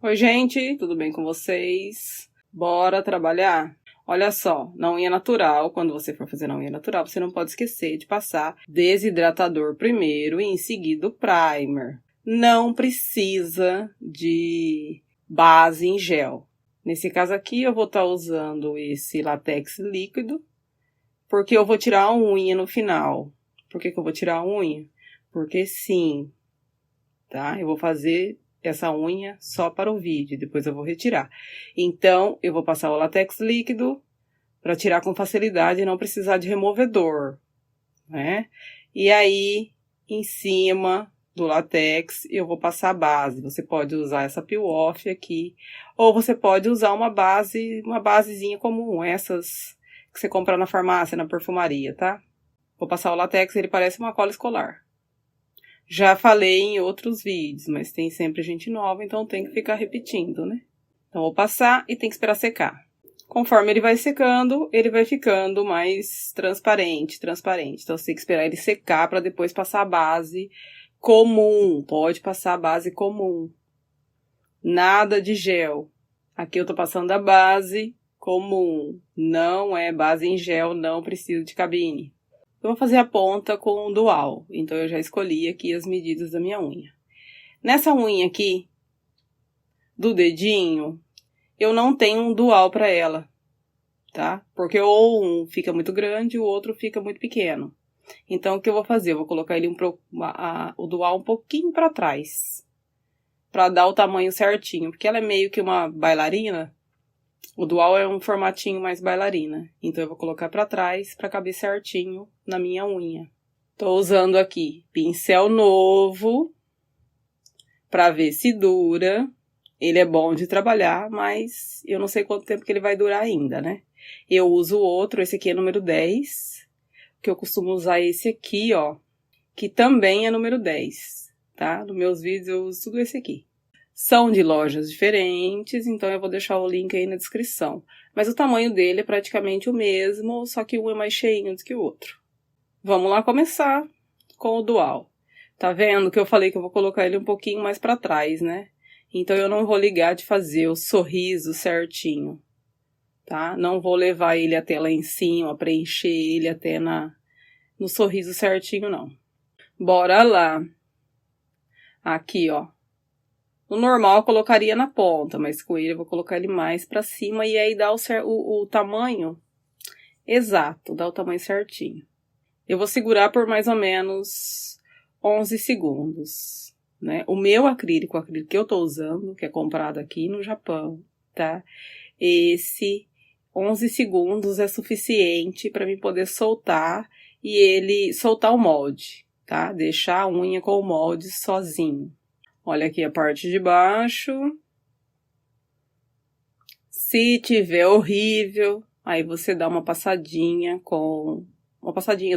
Oi, gente, tudo bem com vocês? Bora trabalhar? Olha só, na unha natural, quando você for fazer na unha natural, você não pode esquecer de passar desidratador primeiro e em seguida o primer. Não precisa de base em gel. Nesse caso aqui, eu vou estar usando esse látex líquido, porque eu vou tirar a unha no final. Por que eu vou tirar a unha? Porque sim, tá? Eu vou fazer essa unha só para o vídeo, depois eu vou retirar. Então, eu vou passar o látex líquido para tirar com facilidade e não precisar de removedor, né? E aí, em cima do látex, eu vou passar a base. Você pode usar essa peel off aqui, ou você pode usar uma basezinha comum, essas que você compra na farmácia, na perfumaria, tá? Vou passar o látex, ele parece uma cola escolar. Já falei em outros vídeos, mas tem sempre gente nova, então tem que ficar repetindo, né? Então, vou passar e tem que esperar secar. Conforme ele vai secando, ele vai ficando mais transparente. Então, você tem que esperar ele secar para depois passar a base comum. Pode passar a base comum. Nada de gel. Aqui eu tô passando a base comum. Não é base em gel, não precisa de cabine. Eu vou fazer a ponta com o dual, então eu já escolhi aqui as medidas da minha unha. Nessa unha aqui, do dedinho, eu não tenho um dual para ela, tá? Porque ou um fica muito grande, o outro fica muito pequeno. Então, o que eu vou fazer? Eu vou colocar ele o dual um pouquinho para trás, para dar o tamanho certinho, porque ela é meio que uma bailarina. O dual é um formatinho mais bailarina, então eu vou colocar pra trás pra caber certinho na minha unha. Tô usando aqui pincel novo pra ver se dura. Ele é bom de trabalhar, mas eu não sei quanto tempo que ele vai durar ainda, né? Eu uso o outro, esse aqui é número 10, que eu costumo usar esse aqui, ó, que também é número 10, tá? Nos meus vídeos eu uso tudo esse aqui. São de lojas diferentes, então eu vou deixar o link aí na descrição. Mas o tamanho dele é praticamente o mesmo, só que um é mais cheinho do que o outro. Vamos lá começar com o dual. Tá vendo que eu falei que eu vou colocar ele um pouquinho mais pra trás, né? Então eu não vou ligar de fazer o sorriso certinho, tá? Não vou levar ele até lá em cima, preencher ele até no sorriso certinho, não. Bora lá. Aqui, ó. No normal eu colocaria na ponta, mas com ele eu vou colocar ele mais pra cima e aí dá o tamanho exato, dá o tamanho certinho. Eu vou segurar por mais ou menos 11 segundos, né? O meu acrílico, o acrílico que eu tô usando, que é comprado aqui no Japão, tá? Esse 11 segundos é suficiente pra mim poder soltar e ele soltar o molde, tá? Deixar a unha com o molde sozinho. Olha aqui a parte de baixo. Se tiver horrível, aí você dá uma passadinha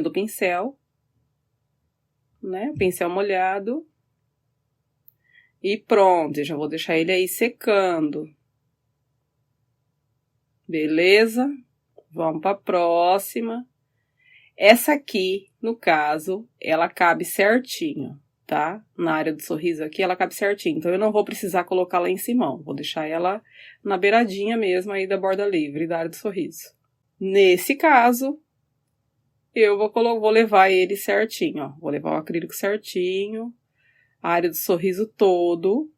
do pincel, né? Pincel molhado. E pronto, eu já vou deixar ele aí secando. Beleza? Vamos para a próxima. Essa aqui, no caso, ela cabe certinho. Tá? Na área do sorriso aqui, ela cabe certinho. Então, eu não vou precisar colocar lá em cima. Vou deixar ela na beiradinha mesmo aí da borda livre, da área do sorriso. Nesse caso, eu vou levar ele certinho, ó. Vou levar o acrílico certinho, a área do sorriso todo,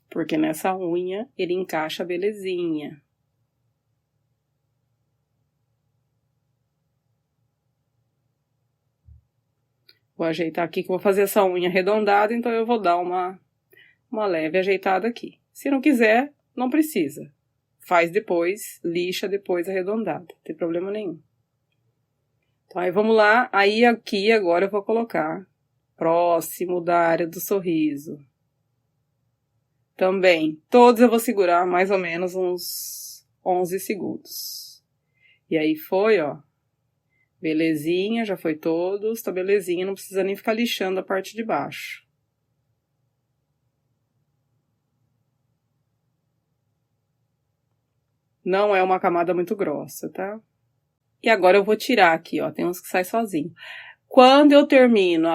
porque nessa unha ele encaixa belezinha. Vou ajeitar aqui, que eu vou fazer essa unha arredondada, então eu vou dar uma leve ajeitada aqui. Se não quiser, não precisa. Faz depois, lixa depois arredondada, não tem problema nenhum. Então, aí vamos lá. Aí aqui agora eu vou colocar próximo da área do sorriso. Também, todos eu vou segurar mais ou menos uns 11 segundos. E aí foi, ó. Belezinha, já foi todos, tá belezinha, não precisa nem ficar lixando a parte de baixo. Não é uma camada muito grossa, tá? E agora eu vou tirar aqui, ó, tem uns que saem sozinho. Quando eu termino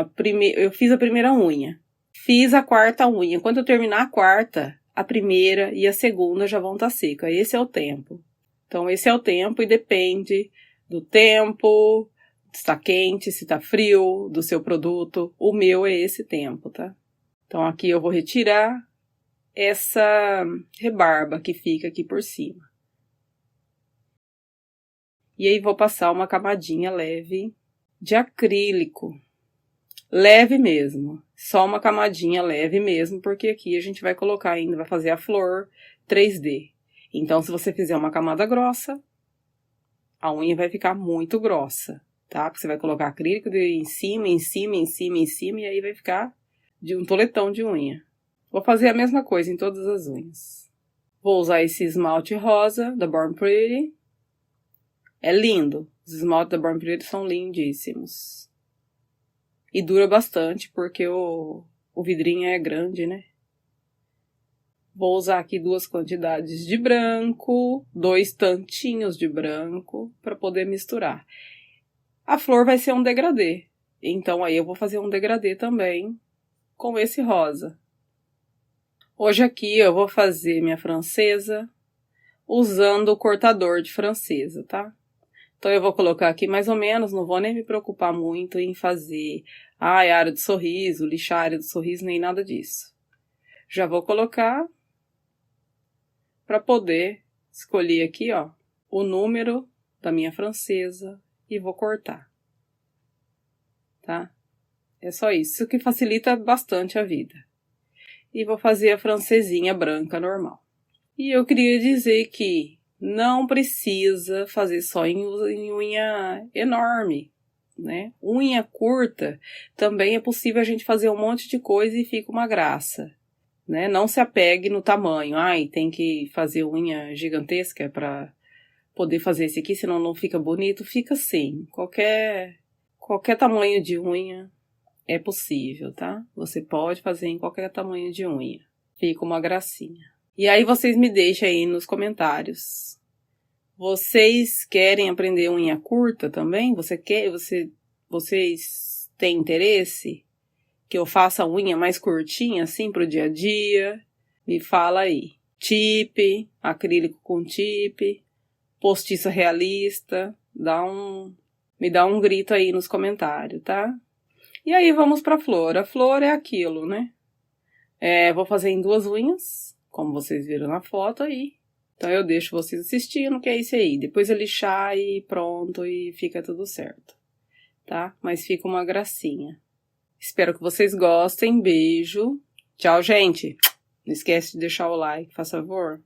eu fiz a primeira unha, fiz a quarta unha. Quando eu terminar a quarta, a primeira e a segunda já vão estar secas. Esse é o tempo. Então, esse é o tempo e depende do tempo, se está quente, se está frio, do seu produto. O meu é esse tempo, tá? Então, aqui eu vou retirar essa rebarba que fica aqui por cima. E aí, vou passar uma camadinha leve de acrílico. Leve mesmo. Só uma camadinha leve mesmo, porque aqui a gente vai colocar ainda, vai fazer a flor 3D. Então, se você fizer uma camada grossa, a unha vai ficar muito grossa, tá? Porque você vai colocar acrílico em cima, em cima, em cima, em cima, e aí vai ficar de um toletão de unha. Vou fazer a mesma coisa em todas as unhas. Vou usar esse esmalte rosa da Born Pretty. É lindo. Os esmaltes da Born Pretty são lindíssimos. E dura bastante, porque o vidrinho é grande, né? Vou usar aqui 2 quantidades de branco, 2 tantinhos de branco, para poder misturar. A flor vai ser um degradê. Então, aí eu vou fazer um degradê também com esse rosa. Hoje aqui eu vou fazer minha francesa usando o cortador de francesa, tá? Então, eu vou colocar aqui mais ou menos, não vou nem me preocupar muito em fazer a área do sorriso, lixar a área do sorriso, nem nada disso. Já vou colocar para poder escolher aqui, ó, o número da minha francesa e vou cortar, tá? É só isso, isso que facilita bastante a vida. E vou fazer a francesinha branca normal. E eu queria dizer que não precisa fazer só em unha enorme, né? Unha curta também é possível a gente fazer um monte de coisa e fica uma graça, né? Não se apegue no tamanho. Ai, tem que fazer unha gigantesca para poder fazer esse aqui, senão não fica bonito. Fica assim. Qualquer tamanho de unha é possível, tá? Você pode fazer em qualquer tamanho de unha. Fica uma gracinha. E aí vocês me deixem aí nos comentários. Vocês querem aprender unha curta também? Vocês têm interesse que eu faça a unha mais curtinha, assim, pro dia a dia? Me fala aí. Tip, acrílico com tip, postiça realista, me dá um grito aí nos comentários, tá? E aí vamos pra flor. A flor é aquilo, né? Vou fazer em 2 unhas, como vocês viram na foto aí. Então eu deixo vocês assistindo, que é isso aí. Depois eu lixar e pronto, e fica tudo certo, tá? Mas fica uma gracinha. Espero que vocês gostem. Beijo. Tchau, gente. Não esquece de deixar o like, faz favor.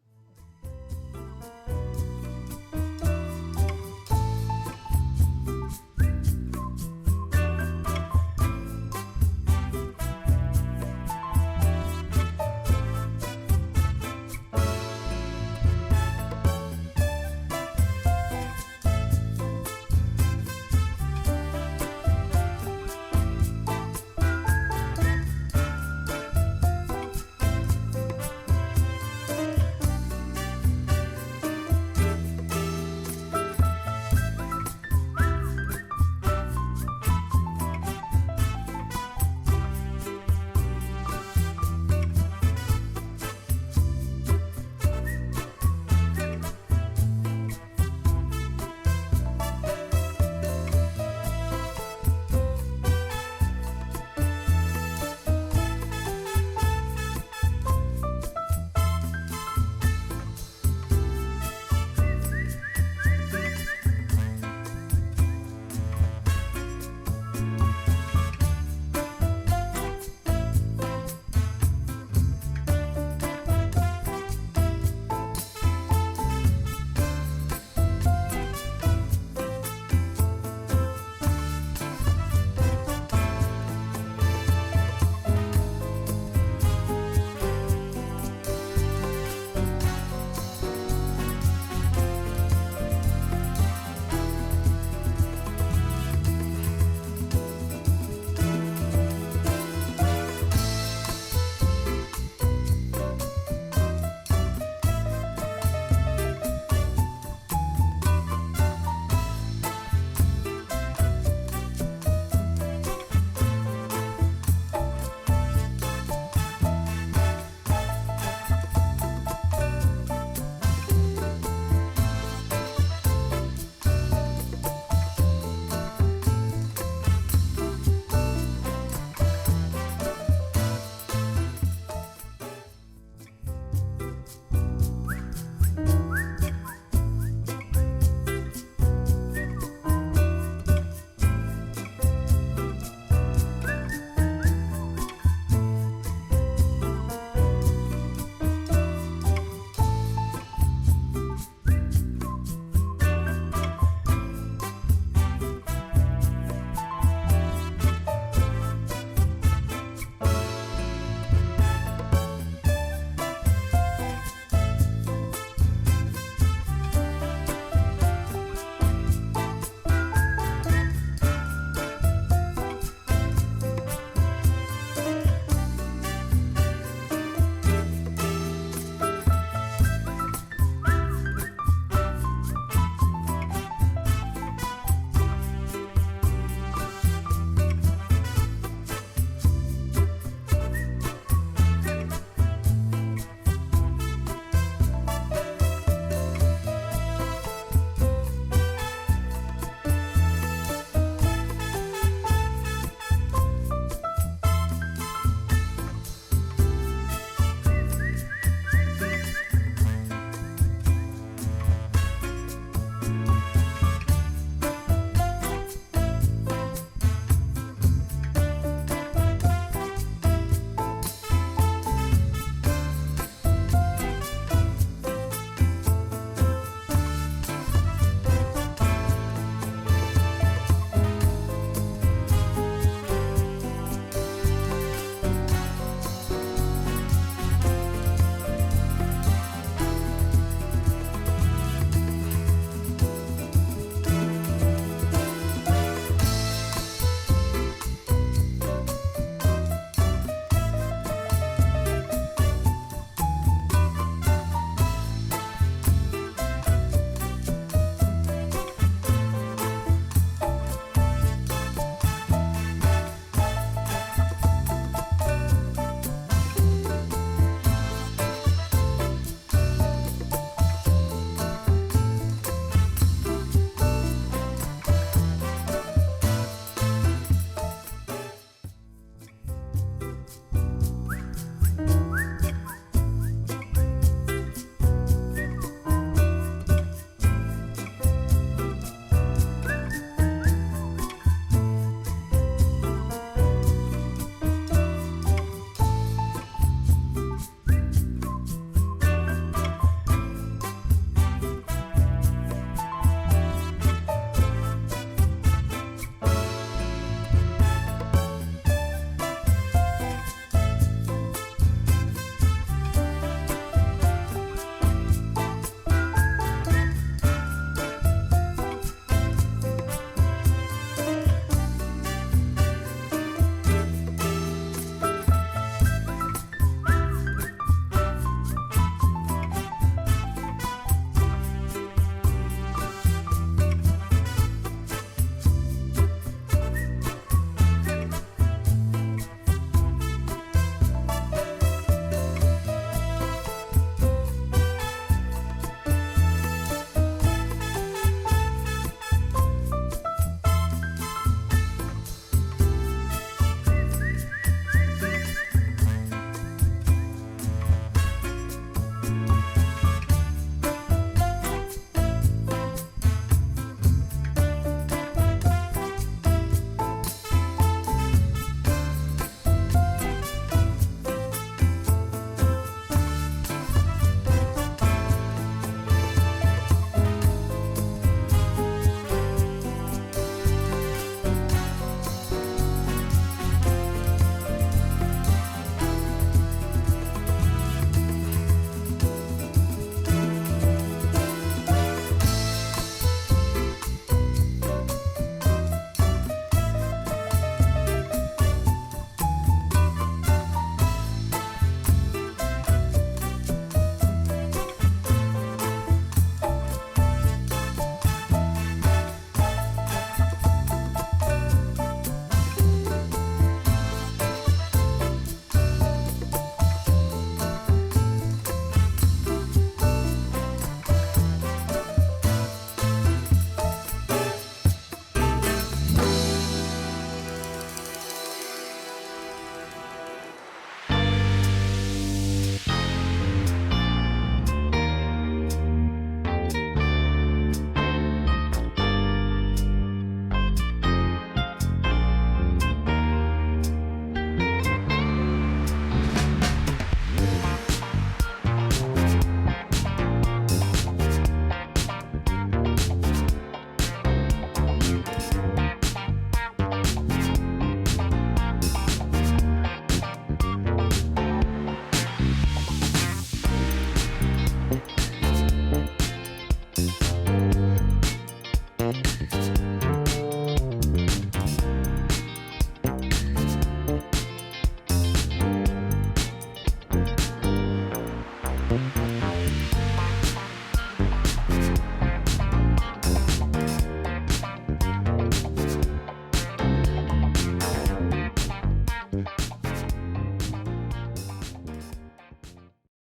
Tchau.